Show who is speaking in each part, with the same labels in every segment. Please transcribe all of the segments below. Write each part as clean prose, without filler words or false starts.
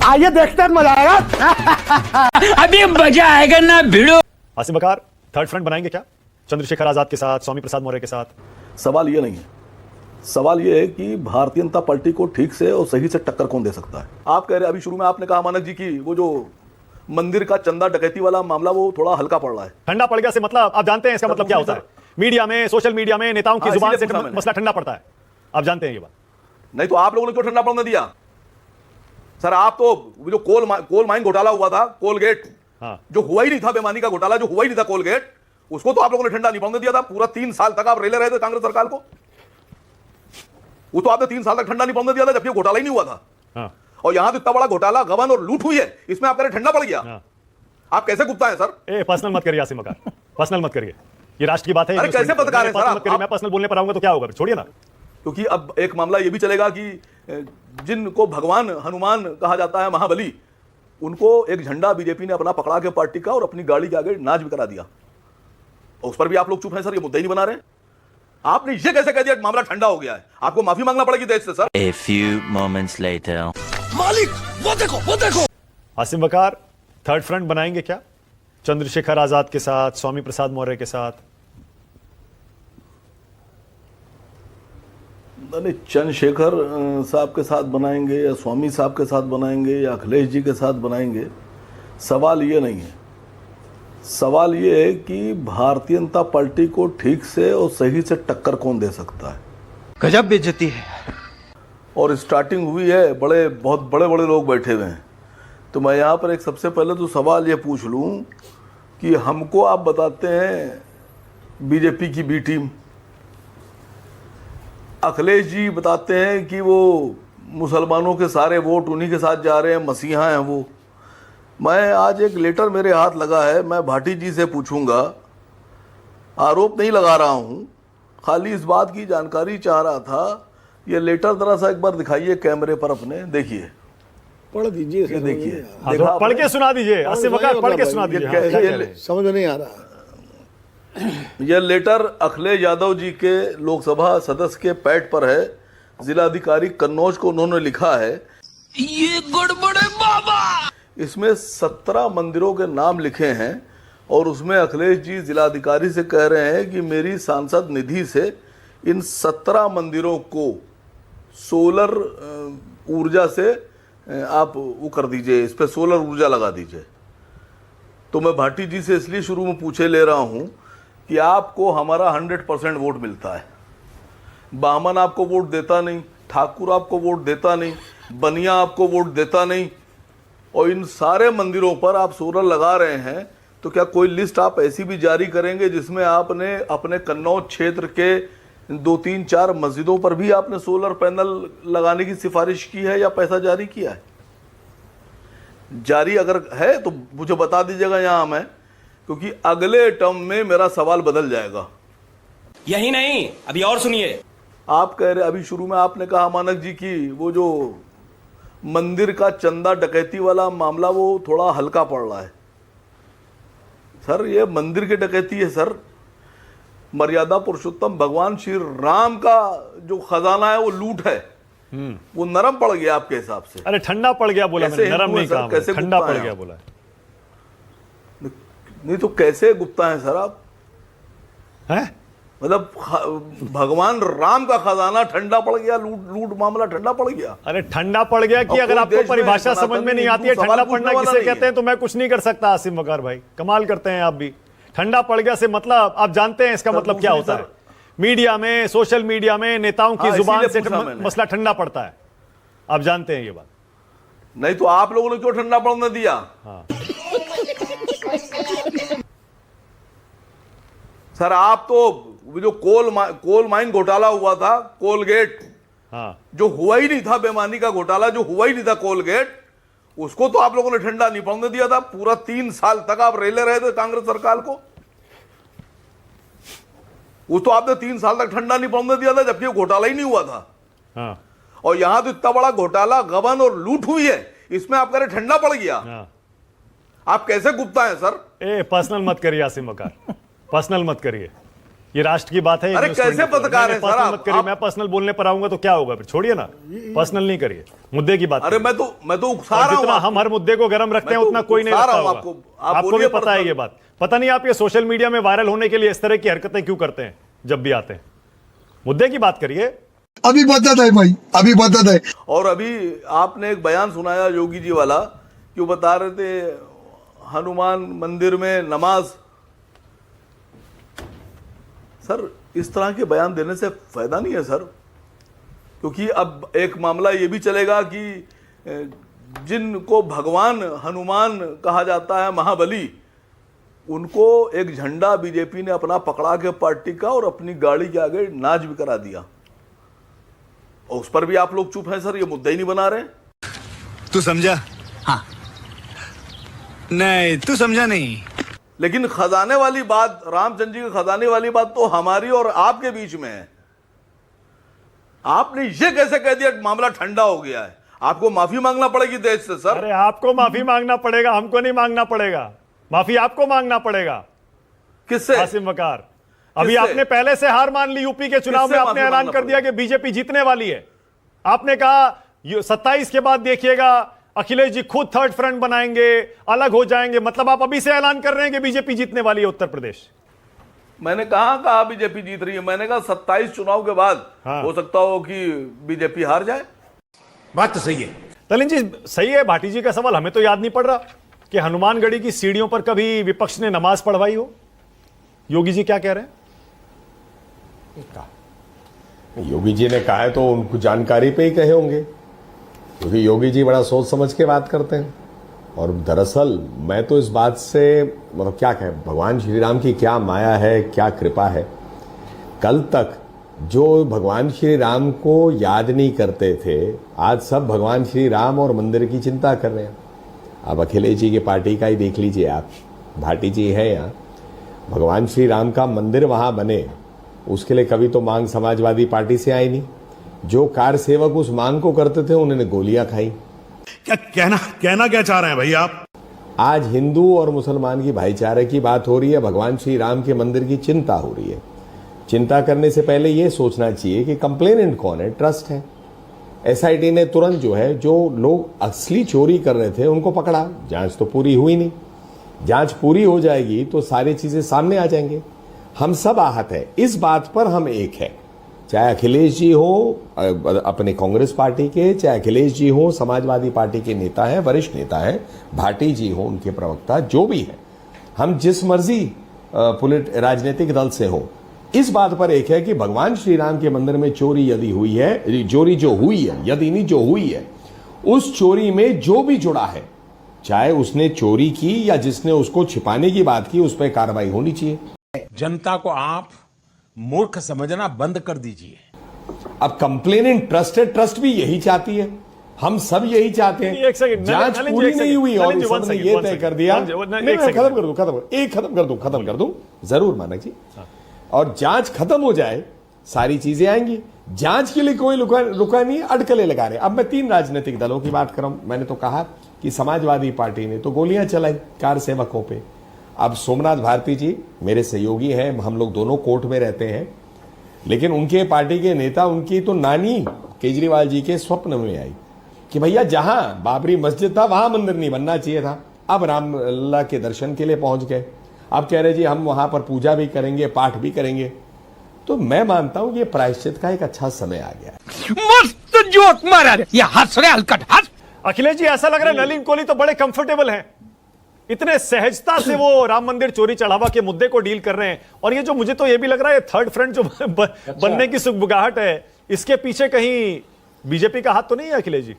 Speaker 1: आइए देखते हैं, मजा आएगा।
Speaker 2: अभी मजा आएगा ना भिड़ो।
Speaker 3: आसिम बकार थर्ड फ्रंट बनाएंगे क्या चंद्रशेखर आजाद के साथ, स्वामी प्रसाद मौर्य के साथ?
Speaker 4: सवाल ये नहीं है। सवाल ये है कि भारतीय जनता पार्टी को ठीक से और सही से टक्कर कौन दे सकता है। आप कह रहे हैं, अभी शुरू में आपने कहा मानक जी की वो जो मंदिर का चंदा डकैती वाला मामला वो थोड़ा हल्का पड़ रहा है।
Speaker 3: ठंडा पड़ गया से मतलब आप जानते हैं इसका मतलब क्या होता है? मीडिया में, सोशल मीडिया में नेताओं की जुबान से मसला ठंडा पड़ता है। आप जानते हैं ये बात?
Speaker 4: नहीं तो आप लोगों ने क्यों ठंडा पड़ने दिया सर? आप तो जो कोल माइन घोटाला हुआ था, कोलगेट, जो हुआ ही नहीं था, बेईमानी का घोटाला जो हुआ ही नहीं था कोलगेट, उसको तो आप लोगों ने ठंडा नहीं पड़ने दिया था। पूरा 3 साल तक आप रेले रहे थे कांग्रेस सरकार को। वो तो आपने 3 साल तक ठंडा नहीं पड़ने दिया था, जबकि घोटाला ही नहीं हुआ था। और यहां तो इतना बड़ा घोटाला, गबन और लूट हुई है, इसमें आप कह रहे ठंडा पड़ गया। आप कैसे गुप्ता है सर?
Speaker 3: पर्सनल मत करिए आसिम बकार, पर्सनल मत करिए, ये राष्ट्र की बात है।
Speaker 4: अरे कैसे पत्रकार है सर?
Speaker 3: मैं पर्सनल बोलने पर आऊंगा तो क्या होगा? छोड़िए ना।
Speaker 4: क्योंकि अब एक मामला ये भी चलेगा कि जिनको भगवान हनुमान कहा जाता है, महाबली, उनको एक झंडा बीजेपी ने अपना पकड़ा के पार्टी का और अपनी गाड़ी के आगे नाच भी करा दिया। उस पर भी आप लोग चुप हैं सर, ये मुद्दा ही नहीं बना रहे। आपने ये कैसे कह दिया मामला ठंडा हो गया है? आपको माफी मांगना पड़ेगी देश से sir.
Speaker 2: A few moments later.
Speaker 1: मालिक वो देखो, वो देखो।
Speaker 3: आसिम बकार थर्ड फ्रंट बनाएंगे क्या चंद्रशेखर आजाद के साथ, स्वामी प्रसाद मौर्य के साथ?
Speaker 4: नहीं, चंद्रशेखर साहब के साथ बनाएंगे या स्वामी साहब के साथ बनाएंगे या अखिलेश जी के साथ बनाएंगे, सवाल ये नहीं है। सवाल ये है कि भारतीय जनता पार्टी को ठीक से और सही से टक्कर कौन दे सकता है।
Speaker 1: गजब बेइज्जती है।
Speaker 4: और स्टार्टिंग हुई है, बहुत बड़े बड़े लोग बैठे हुए हैं। तो मैं यहाँ पर एक सबसे पहले तो सवाल ये पूछ लूँ कि हमको आप बताते हैं बीजेपी की बी टीम, अखिलेश जी बताते हैं कि वो मुसलमानों के सारे वोट उन्हीं के साथ जा रहे हैं, मसीहा हैं वो। मैं आज एक लेटर मेरे हाथ लगा है, मैं भाटी जी से पूछूंगा, आरोप नहीं लगा रहा हूँ, खाली इस बात की जानकारी चाह रहा था। ये लेटर जरा सा एक बार दिखाइए कैमरे पर अपने, देखिए,
Speaker 1: पढ़ दीजिए,
Speaker 4: देखिए,
Speaker 3: पढ़ के सुना दीजिए आसिम बकार, पढ़ के सुना दीजिए।
Speaker 1: समझ में नहीं आ रहा।
Speaker 4: यह लेटर अखिलेश यादव जी के लोकसभा सदस्य के पैड पर है। जिलाधिकारी कन्नौज को उन्होंने लिखा है।
Speaker 2: ये गड़बड़ है बाबा।
Speaker 4: इसमें 17 मंदिरों के नाम लिखे हैं और उसमें अखिलेश जी जिलाधिकारी से कह रहे हैं कि मेरी सांसद निधि से इन 17 मंदिरों को सोलर ऊर्जा से आप वो कर दीजिए, इस पर सोलर ऊर्जा लगा दीजिए। तो मैं भाटी जी से इसलिए शुरू में पूछे ले रहा हूं कि आपको हमारा 100% वोट मिलता है। बामन आपको वोट देता नहीं, ठाकुर आपको वोट देता नहीं, बनिया आपको वोट देता नहीं, और इन सारे मंदिरों पर आप सोलर लगा रहे हैं। तो क्या कोई लिस्ट आप ऐसी भी जारी करेंगे जिसमें आपने अपने कन्नौज क्षेत्र के 2-3-4 मस्जिदों पर भी आपने सोलर पैनल लगाने की सिफारिश की है या पैसा जारी किया है? जारी अगर है तो मुझे बता दीजिएगा यहाँ में, क्योंकि अगले टर्म में मेरा सवाल बदल जाएगा।
Speaker 5: यही नहीं, अभी और सुनिए।
Speaker 4: आप कह रहे, अभी शुरू में आपने कहा मानक जी की वो जो मंदिर का चंदा डकैती वाला मामला वो थोड़ा हल्का पड़ रहा है। सर ये मंदिर की डकैती है सर। मर्यादा पुरुषोत्तम भगवान श्री राम का जो खजाना है वो लूट है, वो नरम पड़ गया आपके हिसाब से।
Speaker 3: अरे ठंडा पड़ गया बोला मैंने, नरम नहीं कहा,
Speaker 4: कैसे
Speaker 3: ठंडा पड़ गया बोला।
Speaker 4: नहीं तो कैसे गुप्ता है सर आप?
Speaker 3: हैं?
Speaker 4: मतलब भगवान राम का खजाना ठंडा पड़ गया, लूट मामला ठंडा पड़ गया।
Speaker 3: अरे ठंडा पड़ गया कि अगर आपको परिभाषा समझ में नहीं आती है ठंडा पड़ना किसे कहते हैं तो मैं कुछ नहीं कर सकता। आसिम बकार भाई कमाल करते हैं आप भी। ठंडा पड़ गया से मतलब आप जानते हैं इसका मतलब क्या होता है? मीडिया में, सोशल मीडिया में नेताओं की जुबान से मसला ठंडा पड़ता है। आप जानते हैं ये बात?
Speaker 4: नहीं तो आप लोगों ने क्यों ठंडा पड़ने दिया? सर आप तो जो कोल माइन घोटाला हुआ था, कोलगेट, जो हुआ ही नहीं था, बेईमानी का घोटाला जो हुआ ही नहीं था कोलगेट, उसको तो आप लोगों ने ठंडा नहीं पड़ने दिया था। पूरा 3 साल तक आप रेले रहे थे कांग्रेस सरकार को। वो तो आपने 3 साल तक ठंडा नहीं पड़ने दिया था, जबकि घोटाला ही नहीं हुआ था। और यहां तो इतना बड़ा घोटाला, गबन और लूट हुई है, इसमें आप कह रहे ठंडा पड़ गया। आप कैसे गुप्ता हैं सर?
Speaker 3: पर्सनल मत करिए आसिम बकार, पर्सनल मत करिए, ये राष्ट्र की बात है।
Speaker 4: अरे कैसे पत्रकार है सर
Speaker 3: मत करिए, मैं पर्सनल बोलने पर आऊंगा तो क्या होगा फिर, छोड़िए ना, पर्सनल नहीं करिए, मुद्दे की बात।
Speaker 4: अरे मैं तो उकसा रहा हूं।
Speaker 3: जितना हम हर मुद्दे को गर्म रखते हैं उतना कोई नहीं रखता होगा। आपको भी पता है ये बात। पता नहीं आप ये सोशल मीडिया में वायरल होने के लिए इस तरह की हरकतें क्यों करते हैं जब भी आते हैं। मुद्दे की बात करिए।
Speaker 1: अभी बता है भाई, अभी बता है।
Speaker 4: और अभी आपने एक बयान सुनाया योगी जी वाला, क्यों बता रहे थे हनुमान मंदिर में नमाज। सर इस तरह के बयान देने से फायदा नहीं है सर, क्योंकि अब एक मामला ये भी चलेगा कि जिनको भगवान हनुमान कहा जाता है, महाबली, उनको एक झंडा बीजेपी ने अपना पकड़ा के पार्टी का और अपनी गाड़ी के आगे नाच भी करा दिया, और उस पर भी आप लोग चुप हैं सर, ये मुद्दा ही नहीं बना रहे।
Speaker 6: तू समझा? हाँ। नहीं तू समझा नहीं।
Speaker 4: लेकिन खजाने वाली बात, रामचंद्र जी के खजाने वाली बात तो हमारी और आपके बीच में है। आपने ये कैसे कह दिया मामला ठंडा हो गया है? आपको माफी मांगना पड़ेगी देश से सर।
Speaker 3: अरे आपको माफी मांगना पड़ेगा, हमको नहीं मांगना पड़ेगा। माफी आपको मांगना पड़ेगा।
Speaker 4: किससे?
Speaker 3: आसिम वकार। अभी आपने पहले से हार मान ली यूपी के चुनाव में, आपने ऐलान कर दिया कि बीजेपी जीतने वाली है। आपने कहा 27 के बाद देखिएगा अखिलेश जी खुद थर्ड फ्रंट बनाएंगे, अलग हो जाएंगे। मतलब आप अभी से ऐलान कर रहे हैं कि बीजेपी जीतने वाली है उत्तर प्रदेश।
Speaker 4: मैंने कहा बीजेपी जीत रही है? मैंने कहा 27 चुनाव के बाद हो सकता हो कि बीजेपी हार जाए।
Speaker 6: बात तो सही है
Speaker 3: तलिन जी, सही है। भाटी जी का सवाल हमें तो याद नहीं पड़ रहा कि हनुमानगढ़ी की सीढ़ियों पर कभी विपक्ष ने नमाज पढ़वाई हो। योगी जी क्या कह रहे हैं?
Speaker 7: योगी जी ने कहा है तो उनको जानकारी पे ही कहे होंगे, क्योंकि योगी जी बड़ा सोच समझ के बात करते हैं। और दरअसल मैं तो इस बात से मतलब क्या कहें, भगवान श्री राम की क्या माया है, क्या कृपा है। कल तक जो भगवान श्री राम को याद नहीं करते थे, आज सब भगवान श्री राम और मंदिर की चिंता कर रहे हैं। अब अखिलेश जी की पार्टी का ही देख लीजिए आप, भाटी जी है यहाँ, भगवान श्री राम का मंदिर वहां बने, उसके लिए कभी तो मांग समाजवादी पार्टी से आई नहीं। जो कार सेवक उस मांग को करते थे उन्होंने गोलियां खाई।
Speaker 6: क्या कहना क्या चाह रहे हैं भाई आप?
Speaker 7: आज हिंदू और मुसलमान की भाईचारे की बात हो रही है, भगवान श्री राम के मंदिर की चिंता हो रही है। चिंता करने से पहले यह सोचना चाहिए कि कंप्लेनेंट कौन है, ट्रस्ट है। एसआईटी ने तुरंत जो लोग असली चोरी कर रहे थे उनको पकड़ा। जांच तो पूरी हुई नहीं, जांच पूरी हो जाएगी तो सारी चीजें सामने आ जाएंगे। हम सब आहत है, इस बात पर हम एक है, चाहे अखिलेश जी हो अपने कांग्रेस पार्टी के, चाहे अखिलेश जी हो समाजवादी पार्टी के नेता हैं, वरिष्ठ नेता हैं, भाटी जी हो उनके प्रवक्ता, जो भी है, हम जिस मर्जी राजनीतिक दल से हो, इस बात पर एक है कि भगवान श्री राम के मंदिर में चोरी यदि हुई है, चोरी जो हुई है, यदि नहीं जो हुई है, उस चोरी में जो भी जुड़ा है, चाहे उसने चोरी की या जिसने उसको छिपाने की बात की, उस पर कार्रवाई होनी चाहिए।
Speaker 6: जनता को आप मूर्ख समझना बंद कर दीजिए।
Speaker 7: अब कंप्लेनेंट ट्रस्ट है, ट्रस्ट भी यही चाहती है, हम सब यही चाहते हैं। जांच पूरी नहीं हुई और सबने ये तय कर दिया। खत्म कर दूं जरूर मानक जी। और जांच खत्म हो जाए सारी चीजें आएंगी। जांच के लिए कोई रुका नहीं, अटकलें लगा रहे। अब मैं 3 राजनीतिक दलों की बात कर रहा हूं। मैंने तो कहा कि समाजवादी पार्टी ने तो गोलियां चलाई कार सेवकों पे। अब सोमनाथ भारती जी मेरे सहयोगी हैं, हम लोग दोनों कोर्ट में रहते हैं, लेकिन उनके पार्टी के नेता, उनकी तो नानी केजरीवाल जी के स्वप्न में आई कि भैया जहां बाबरी मस्जिद था वहां मंदिर नहीं बनना चाहिए था। अब रामलला के दर्शन के लिए पहुंच गए। अब कह रहे जी हम वहां पर पूजा भी करेंगे, पाठ भी करेंगे। तो मैं मानता हूं ये प्रायश्चित का एक अच्छा समय आ गया है।
Speaker 2: मस्त जोक मारा रे, ये हंस रहे हलकट हंस।
Speaker 3: अखिलेश जी ऐसा लग रहा है नलिन कोहली तो बड़े कंफर्टेबल हैं, इतने सहजता से वो राम मंदिर चोरी चढ़ावा के मुद्दे को डील कर रहे हैं। और ये जो मुझे तो ये भी लग रहा है थर्ड फ्रंट जो बनने की सुगबुगाहट है, इसके पीछे कहीं बीजेपी का हाथ तो नहीं है अखिलेश जी?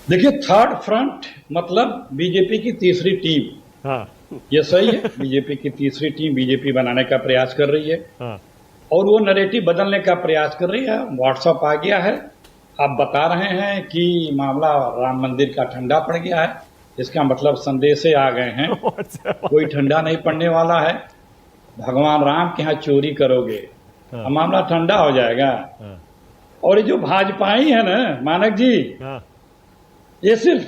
Speaker 8: देखिए, थर्ड फ्रंट मतलब बीजेपी की तीसरी टीम।
Speaker 3: हाँ,
Speaker 8: ये सही है। बीजेपी की तीसरी टीम बीजेपी बनाने का प्रयास कर रही है।
Speaker 3: हाँ।
Speaker 8: और वो नैरेटिव बदलने का प्रयास कर रही है। व्हाट्सएप आ गया है, आप बता रहे हैं कि मामला राम मंदिर का ठंडा पड़ गया है, इसका मतलब संदेशे आ गए हैं। कोई ठंडा नहीं पड़ने वाला है। भगवान राम के यहाँ चोरी करोगे, मामला ठंडा हो जाएगा। और ये जो भाजपाई है ना मानक जी, ये सिर्फ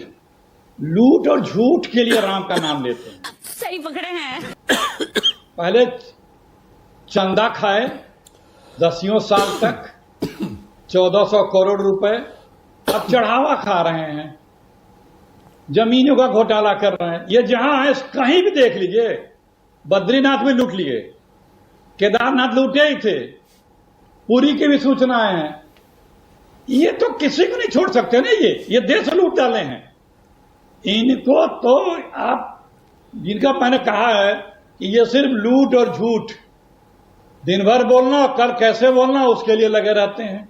Speaker 8: लूट और झूठ के लिए राम का नाम लेते हैं।
Speaker 9: ही पकड़े हैं।
Speaker 8: पहले चंदा खाए 10 साल तक 1400 करोड़ रुपए, अब चढ़ावा खा रहे हैं, जमीनों का घोटाला कर रहे हैं। ये जहां है कहीं भी देख लीजिए, बद्रीनाथ में लूट लिए, केदारनाथ लूटे ही थे, पुरी की भी सूचनाएं हैं। ये तो किसी को नहीं छोड़ सकते ना, ये देश लूट डाले हैं। इनको तो आप, जिनका मैंने कहा है कि ये सिर्फ लूट और झूठ, दिन भर बोलना कल कैसे बोलना उसके लिए लगे रहते हैं।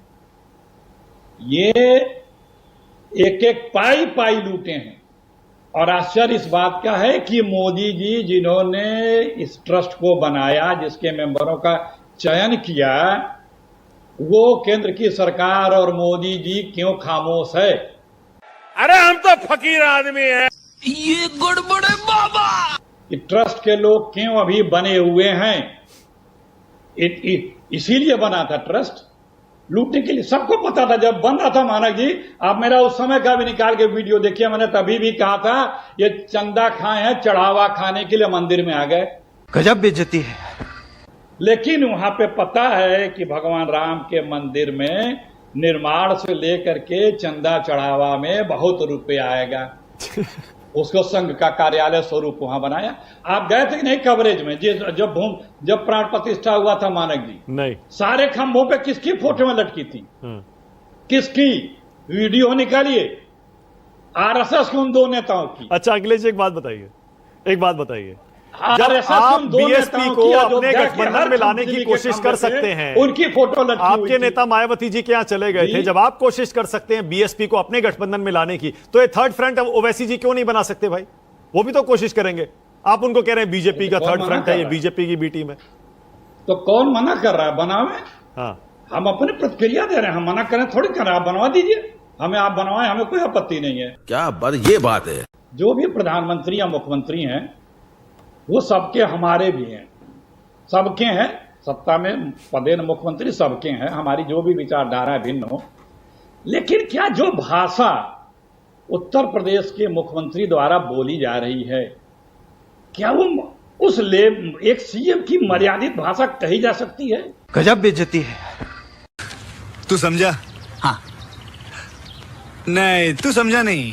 Speaker 8: ये एक एक पाई पाई लूटे हैं। और आश्चर्य इस बात का है कि मोदी जी जिन्होंने इस ट्रस्ट को बनाया, जिसके मेंबरों का चयन किया, वो केंद्र की सरकार और मोदी जी क्यों खामोश है?
Speaker 6: अरे हम तो फकीर आदमी हैं।
Speaker 2: ये गड़बड़ है बाबा।
Speaker 8: कि ट्रस्ट के लोग क्यों अभी बने हुए हैं? इसीलिए बना था ट्रस्ट, लूटने के लिए। सबको पता था जब बन रहा था। मानक जी, आप मेरा उस समय का भी निकाल के वीडियो देखिए, मैंने तभी भी कहा था ये चंदा खाए हैं, चढ़ावा खाने के लिए मंदिर में आ गए।
Speaker 2: गजब बेइज्जती है।
Speaker 8: लेकिन वहां पे पता है कि भगवान राम के मंदिर में निर्माण से लेकर के चंदा चढ़ावा में बहुत रुपए आएगा। उसको संघ का कार्यालय स्वरूप वहां बनाया। आप गए थे कि नहीं कवरेज में? जब प्राण प्रतिष्ठा हुआ था मानक जी,
Speaker 3: नहीं,
Speaker 8: सारे खंभों पे किसकी फोटो में लटकी थी? किसकी? वीडियो निकालिए, आरएसएस के उन दो नेताओं की।
Speaker 3: अच्छा अखिलेश जी, एक बात बताइए, जब
Speaker 8: RSS
Speaker 3: आप
Speaker 8: उन दो
Speaker 3: बीएसपी
Speaker 8: नेताओं
Speaker 3: को
Speaker 8: की,
Speaker 3: अपने
Speaker 8: अयोध्या के
Speaker 3: गठबंधन
Speaker 8: हर
Speaker 3: में लाने
Speaker 8: बिजली
Speaker 3: की
Speaker 8: के
Speaker 3: कोशिश
Speaker 8: खंभे
Speaker 3: कर
Speaker 8: पे
Speaker 3: सकते हैं,
Speaker 8: उनकी फोटो लटकी हुई
Speaker 3: आपके
Speaker 8: थी।
Speaker 3: नेता मायावती जी के यहाँ चले गए थे, जब आप कोशिश कर सकते हैं बीएसपी को अपने गठबंधन में लाने की, तो ये थर्ड फ्रंट ओवैसी जी क्यों नहीं बना सकते भाई? वो भी तो कोशिश करेंगे। आप उनको कह रहे हैं बीजेपी का थर्ड फ्रंट है, ये बीजेपी की बी टीम है।
Speaker 8: तो कौन मना कर रहा है? बनावे।
Speaker 3: हाँ,
Speaker 8: हम अपनी प्रतिक्रिया दे रहे हैं, हम मना करें थोड़ी कर रहे हैं। आप बनवा दीजिए, हमें आप बनवाएं, हमें कोई आपत्ति नहीं है।
Speaker 5: क्या बात, ये बात है।
Speaker 8: जो भी प्रधानमंत्री या मुख्यमंत्री हैं वो सबके हमारे भी हैं, सबके हैं। सत्ता में पदेन मुख्यमंत्री सबके हैं, हमारी जो भी विचारधारा भिन्न हो। लेकिन क्या जो भाषा उत्तर प्रदेश के मुख्यमंत्री द्वारा बोली जा रही है, क्या वो उस एक सीएम की मर्यादित भाषा कही जा सकती है?
Speaker 2: गजब बेइज्जती है।
Speaker 10: तू समझा? हाँ। नहीं, तू समझा नहीं।